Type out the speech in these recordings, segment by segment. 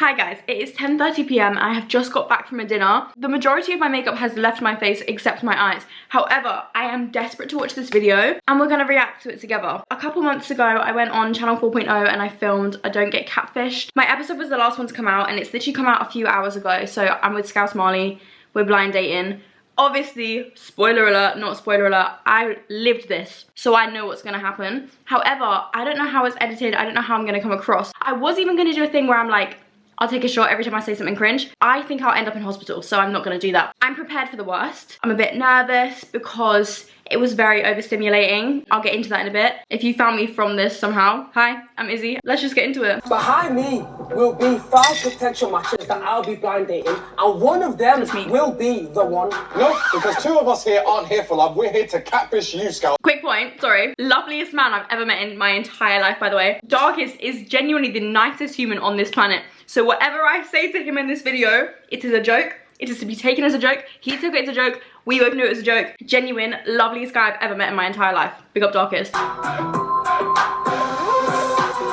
Hi guys, it is 10:30 p.m. I have just got back from a dinner. The majority of my makeup has left my face except my eyes. However, I am desperate to watch this video and we're gonna react to it together. A couple months ago, I went on channel 4.0 and I filmed I Don't Get Catfished. My episode was the last one to come out and it's literally come out a few hours ago. So I'm with Scouse Marley, we're blind dating. Obviously, spoiler alert, not spoiler alert, I lived this, so I know what's gonna happen. However, I don't know how it's edited, I don't know how I'm gonna come across. I was even gonna do a thing where I'm like, I'll take a shot every time I say something cringe. I think I'll end up in hospital, so I'm not gonna do that. I'm prepared for the worst. I'm a bit nervous because it was very overstimulating. I'll get into that in a bit. If you found me from this somehow, hi, I'm Izzy. Let's just get into it. Behind me will be 5 potential matches that I'll be blind dating, and one of them will be the one. No, because 2 of us here aren't here for love. We're here to catfish you, Scout. Quick point, sorry. Loveliest man I've ever met in my entire life, by the way. Darkest is genuinely the nicest human on this planet. So whatever I say to him in this video, it is a joke. It is to be taken as a joke. He took it as a joke. We both knew it was a joke. Genuine, loveliest guy I've ever met in my entire life. Big up Darkest.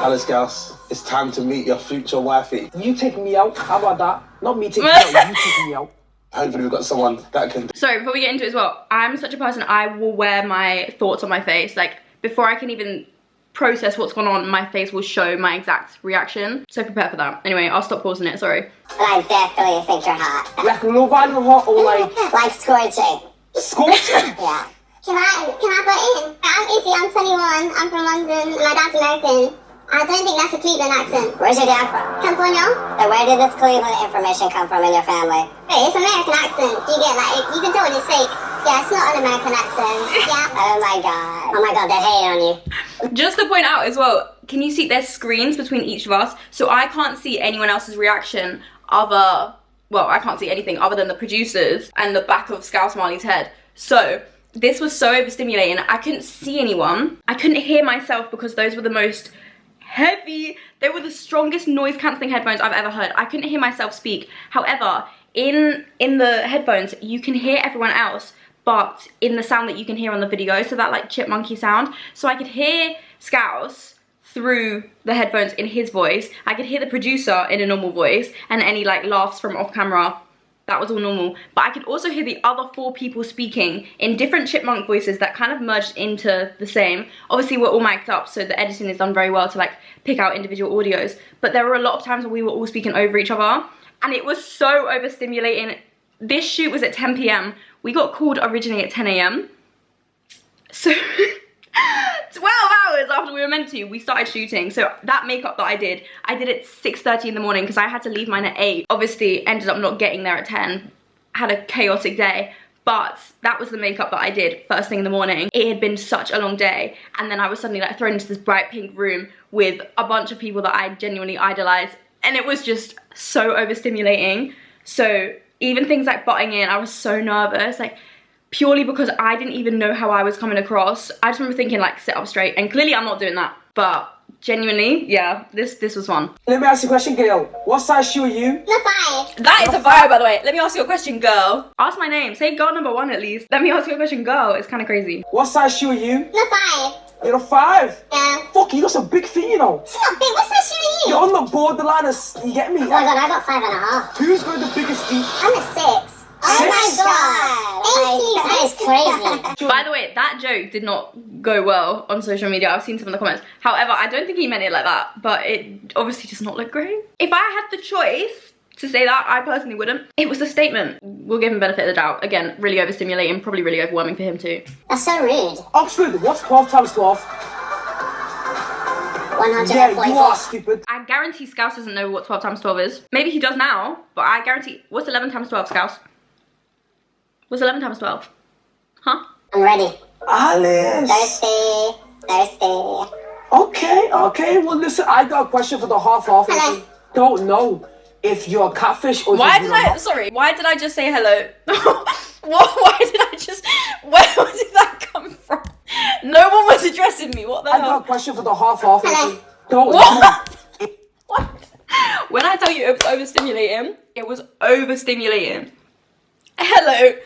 Hello, Scouse. It's time to meet your future wifey. You taking me out? How about that? Not me taking you out, you taking me out. Hopefully we've got someone that can... Sorry, before we get into it as well, I'm such a person, I will wear my thoughts on my face. Like, before I can even process what's going on, my face will show my exact reaction. So prepare for that. Anyway, I'll stop pausing it, sorry. But I definitely think you're hot. Like Love Island hot or like... Like scorching. Scorching? Yeah. Can I butt in? I'm Izzy, I'm 21, I'm from London, my dad's American. I don't think that's a Cleveland accent. Where's your dad from? California. So where did this Cleveland information come from in your family? Hey, it's an American accent. You get like, you can tell when it's fake. Yeah, it's not an American accent. Yeah. Oh my god. Oh my god, they hate on you. Just to point out as well, can you see there's screens between each of us? So I can't see anyone else's reaction other, well, I can't see anything other than the producers and the back of Scouse Marley's head. So this was so overstimulating. I couldn't see anyone. I couldn't hear myself because those were the most heavy, they were the strongest noise cancelling headphones I've ever heard. I couldn't hear myself speak. However, in the headphones, you can hear everyone else, but in the sound that you can hear on the video, so that like chipmunky sound. So I could hear Scouse through the headphones in his voice. I could hear the producer in a normal voice, and any like laughs from off camera, that was all normal. But I could also hear the other 4 people speaking in different chipmunk voices that kind of merged into the same. Obviously we're all mic'd up, so the editing is done very well to like pick out individual audios. But there were a lot of times where we were all speaking over each other, and it was so overstimulating. This shoot was at 10 p.m. We got called originally at 10 a.m. So 12 hours after we were meant to, we started shooting. So that makeup that I did at 6:30 in the morning because I had to leave mine at 8. Obviously ended up not getting there at 10. Had a chaotic day, but that was the makeup that I did first thing in the morning. It had been such a long day, and then I was suddenly like thrown into this bright pink room with a bunch of people that I genuinely idolize, and it was just so overstimulating. So even things like butting in, I was so nervous, like purely because I didn't even know how I was coming across. I just remember thinking like, sit up straight, and clearly I'm not doing that. But genuinely, yeah, this was fun. Let me ask you a question, girl. What size shoe are you? Not 5. That is a bio, by the way. Let me ask you a question, girl. Ask my name. Say girl number 1 at least. Let me ask you a question, girl. It's kind of crazy. What size shoe are you? Not 5. You're a 5? Yeah. Fuck, you got some big feet, you know. It's not big, what size shoe are you? You're on the borderline of, you get me? Oh my god, I got 5.5. Who's got the biggest feet? I'm a 6. Oh my god. That is crazy. By the way, that joke did not go well on social media. I've seen some of the comments. However, I don't think he meant it like that, but it obviously does not look great. If I had the choice to say that, I personally wouldn't. It was a statement. We'll give him benefit of the doubt. Again, really overstimulating, probably really overwhelming for him too. That's so rude. Oxford, what's 12 times 12? 144. Yeah, you are stupid. I guarantee Scouse doesn't know what 12 times 12 is. Maybe he does now, but I guarantee, what's 11 times 12, Scouse? What's 11 times 12? Huh? I'm ready. Alice. Thirsty. Okay. Well, listen, I got a question for the half. Hello. Don't know if you're a catfish or Why if did you're not. sorry, why did I just say hello? Why did I just, where did that come from? No one was addressing me, what the I hell? got a question for the half. Hello. Don't What? What? When I tell you it was overstimulating, it was overstimulating. Hello.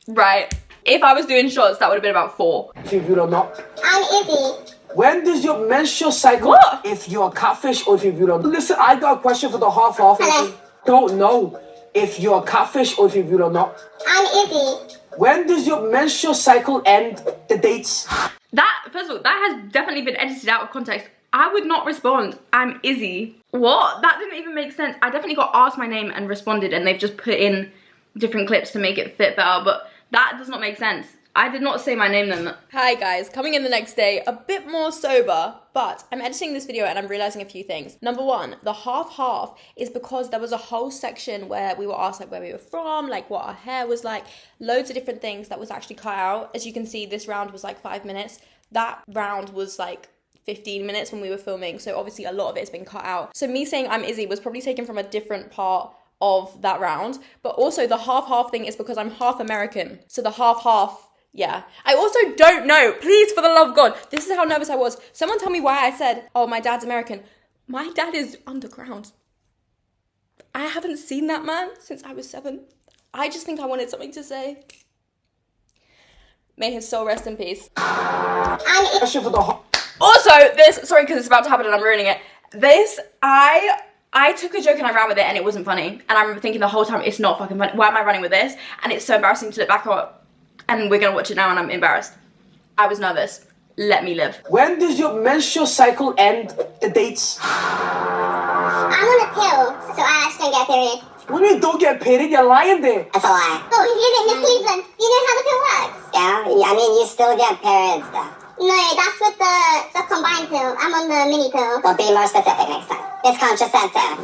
Right. If I was doing shots, that would have been about 4. If you do not. I'm Izzy. When does your menstrual cycle? What? If you're a catfish or if you're real. Listen, I got a question for the half. Hello. Don't know if you're a catfish or if you're real or not. I'm Izzy. When does your menstrual cycle end? The dates. That, first of all, that has definitely been edited out of context. I would not respond, I'm Izzy. What? That didn't even make sense. I definitely got asked my name and responded, and they've just put in different clips to make it fit better, but that does not make sense. I did not say my name then. Hi guys, coming in the next day, a bit more sober, but I'm editing this video and I'm realizing a few things. Number one, the half is because there was a whole section where we were asked like where we were from, like what our hair was like, loads of different things that was actually cut out. As you can see, this round was like 5 minutes. That round was like 15 minutes when we were filming, so obviously a lot of it has been cut out. So me saying I'm Izzy was probably taken from a different part of that round, but also the half thing is because I'm half American, so the half, yeah. I also don't know, please, for the love of God, this is how nervous I was. Someone tell me why I said, oh, my dad's American. My dad is underground. I haven't seen that man since I was 7. I just think I wanted something to say. May his soul rest in peace. Question for the Also, this, sorry, because it's about to happen and I'm ruining it. This, I took a joke and I ran with it and it wasn't funny. And I remember thinking the whole time, it's not fucking funny. Why am I running with this? And it's so embarrassing to look back on. And we're gonna watch it now and I'm embarrassed. I was nervous. Let me live. When does your menstrual cycle end? The dates. I'm on a pill, so I actually don't get a period. What do you mean don't get paid? You're lying there. That's a lie. Oh, you live in Miss Cleveland. You know how the pill works? Yeah? I mean, you still get periods, though. No, that's with the combined pill. I'm on the mini pill. Well, be more specific next time. It's contraceptive.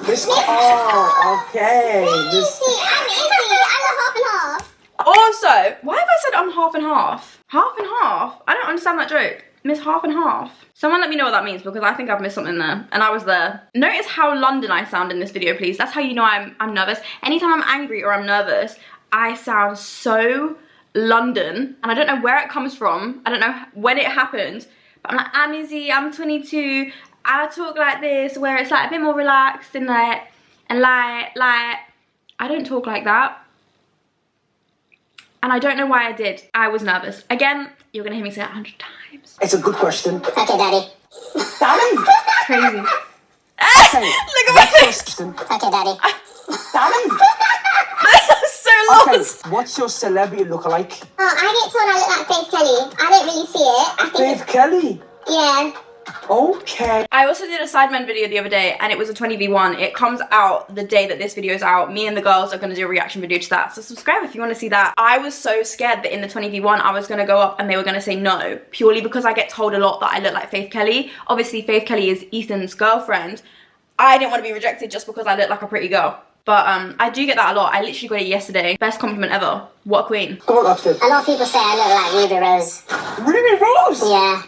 Okay. Easy, I'm Izzy. I'm a half and half. Also, why have I said I'm half and half? Half and half? I don't understand that joke. Miss half and half. Someone let me know what that means because I think I've missed something there. And I was there. Notice how London I sound in this video, please. That's how you know I'm nervous. Anytime I'm angry or I'm nervous, I sound so London. And I don't know where it comes from. I don't know when it happened. But I'm like, I'm Izzy, I'm 22. I talk like this, where it's like a bit more relaxed and like, I don't talk like that. And I don't know why I did. I was nervous. Again, you're gonna hear me say it 100 times. It's a good question. Okay, Daddy. Daddy. Crazy. Okay. Look at my face. Okay, Daddy. Daddy. So Okay. lost. What's your celebrity lookalike? Oh, I get told I look like Faith Kelly. I don't really see it. I think Faith Kelly. yeah. Okay. I also did a Sidemen video the other day and it was a 20v1. It comes out the day that this video is out. Me and the girls are going to do a reaction video to that. So subscribe if you want to see that. I was so scared that in the 20v1 I was going to go up and they were going to say no. Purely because I get told a lot that I look like Faith Kelly. Obviously Faith Kelly is Ethan's girlfriend. I didn't want to be rejected just because I look like a pretty girl. But I do get that a lot. I literally got it yesterday. Best compliment ever. What a queen. Come on, Oxford. A lot of people say I look like Ruby Rose. Ruby Rose? Yeah.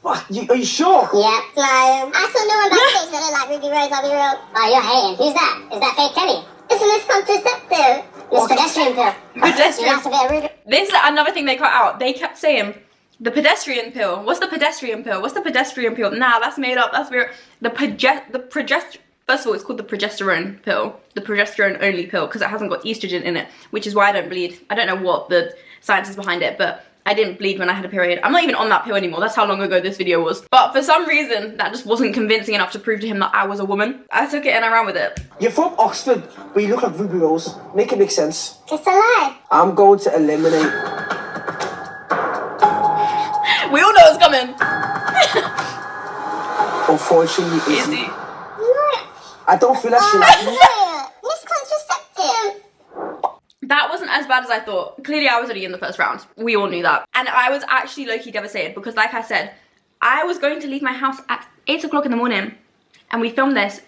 Fuck, are you sure? Yeah. Like, I saw no one backstage that looked like Ruby Rose, I'll be real. oh, you're hating. Who's that? Is that Faith Kelly? It's a miscontraceptive. This pedestrian pill. You Pedestrian. have to be a Ruby. This is another thing they cut out. They kept saying, the pedestrian pill. What's the pedestrian pill? What's the pedestrian pill? Nah, that's made up. That's real. First of all, it's called the progesterone pill. The progesterone only pill because it hasn't got estrogen in it, which is why I don't bleed. I don't know what the science is behind it, but I didn't bleed when I had a period. I'm not even on that pill anymore. That's how long ago this video was. But for some reason, that just wasn't convincing enough to prove to him that I was a woman. I took it and I ran with it. You're from Oxford, but you look like Ruby Rose. Make it make sense. It's a lie. I'm going to eliminate. We all know it's coming. Unfortunately, Izzy. No. I don't feel like she likes me. Miscontraceptive. That wasn't as bad as I thought. Clearly, I was already in the first round. We all knew that. And I was actually low-key devastated because, like I said, I was going to leave my house at 8 o'clock in the morning. And we filmed this.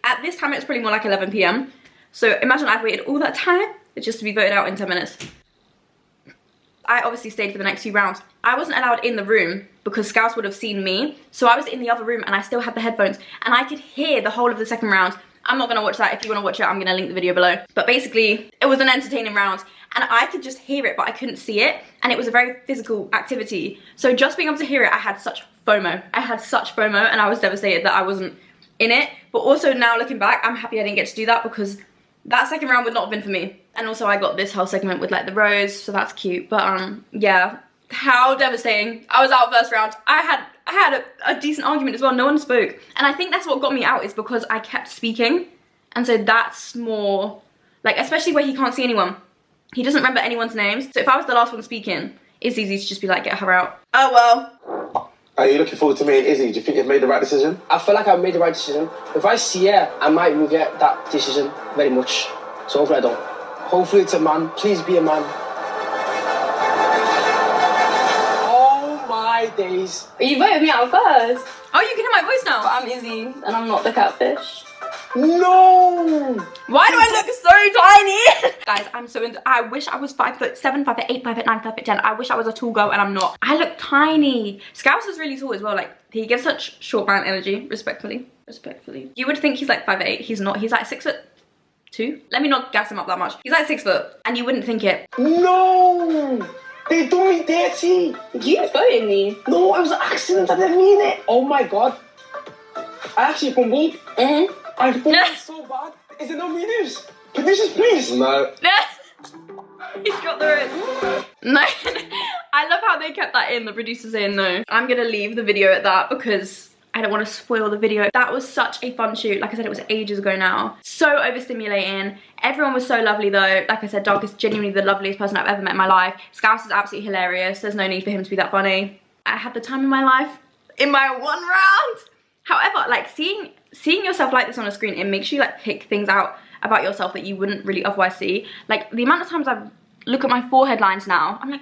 At this time, it's probably more like 11 p.m. So imagine I've waited all that time just to be voted out in 10 minutes. I obviously stayed for the next few rounds. I wasn't allowed in the room because scouts would have seen me. So I was in the other room and I still had the headphones. And I could hear the whole of the second round. I'm not going to watch that. If you want to watch it, I'm going to link the video below. But basically, it was an entertaining round. And I could just hear it, but I couldn't see it. And it was a very physical activity. So just being able to hear it, I had such FOMO. I had such FOMO and I was devastated that I wasn't in it. But also now looking back, I'm happy I didn't get to do that because that second round would not have been for me. And also I got this whole segment with like the rose, so that's cute. But yeah, How devastating. I was out first round. I had a decent argument as well. No one spoke. And I think that's what got me out, is because I kept speaking. And so that's more, like, especially where he can't see anyone. He doesn't remember anyone's names. So if I was the last one speaking, it's easy to just be like, get her out. Oh well. Are you looking forward to me and Izzy? Do you think you've made the right decision? I feel like I've made the right decision. If I see her, I might regret that decision very much. So hopefully I don't. Hopefully it's a man. Please be a man. Oh my days. You voted me out first. Oh, you can hear my voice now. I'm Izzy, and I'm not the catfish. No! Why do I look so tiny? Guys, I'm so into, I wish I was 5'7", 5'8", 5'9", 5'10". I wish I was a tall girl, and I'm not. I look tiny. Scouse is really tall as well. Like, he gives such short man energy, respectfully. You would think he's like 5'8". He's not. He's like 6'2". Let me not gas him up that much. He's like 6 foot, and you wouldn't think it. No! They do me dirty. You voted me. No, it was an accident. I didn't mean it. Oh my god. I actually fumbled. I fumbled so bad. Is it no news? Producers, please. No. He's got the wrist. No. I love how they kept that in, the producer saying no. I'm gonna leave the video at that because I don't want to spoil the video. That was such a fun shoot. Like I said, it was ages ago now. So overstimulating. Everyone was so lovely though. Like I said, Doug is genuinely the loveliest person I've ever met in my life. Scouse is absolutely hilarious. There's no need for him to be that funny. I had the time of my life in my one round. However, like seeing yourself like this on a screen, it makes you like pick things out about yourself that you wouldn't really otherwise see. Like the amount of times I look at my forehead lines now, I'm like,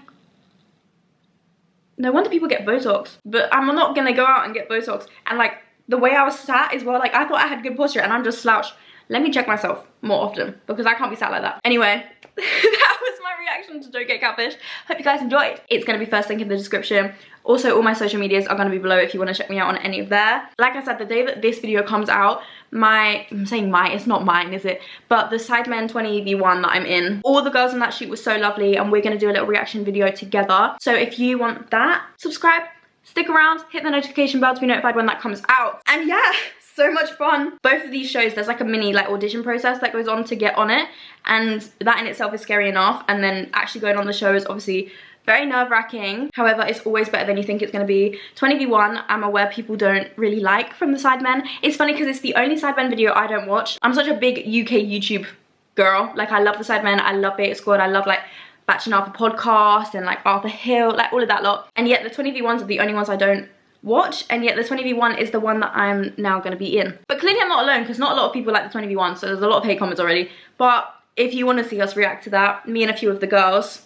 no wonder people get Botox. But I'm not gonna go out and get Botox. And like the way I was sat as well, like I thought I had good posture and I'm just slouched. Let me check myself more often because I can't be sat like that. Anyway, that was my reaction to Don't Get Catfish. Hope you guys enjoyed. It's gonna be first link in the description. Also, all my social medias are gonna be below if you wanna check me out on any of there. Like I said, the day that this video comes out, I'm saying it's not mine, is it? But the Sidemen 20v1 that I'm in, all the girls in that shoot were so lovely and we're gonna do a little reaction video together. So if you want that, subscribe, stick around, hit the notification bell to be notified when that comes out. And yeah, so much fun. Both of these shows, there's like a mini like audition process that goes on to get on it, and that in itself is scary enough, and then actually going on the show is obviously very nerve-wracking. However, it's always better than you think it's going to be. 20v1, I'm aware people don't really like from the Sidemen. It's funny because it's the only Sidemen video I don't watch. I'm such a big UK YouTube girl. Like, I love the Sidemen, I love Beta Squad, I love like Batch and Arthur podcast and like Arthur Hill, like all of that lot. And yet the 20v1s are the only ones I don't watch, and yet the 20v1 is the one that I'm now going to be in. But clearly I'm not alone because not a lot of people like the 20v1, so there's a lot of hate comments already. But if you want to see us react to that, me and a few of the girls,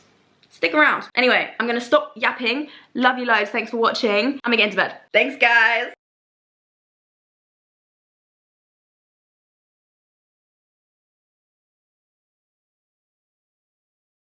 stick around. Anyway, I'm gonna stop yapping. Love you loads. Thanks for watching. I'm gonna get into bed. Thanks, guys.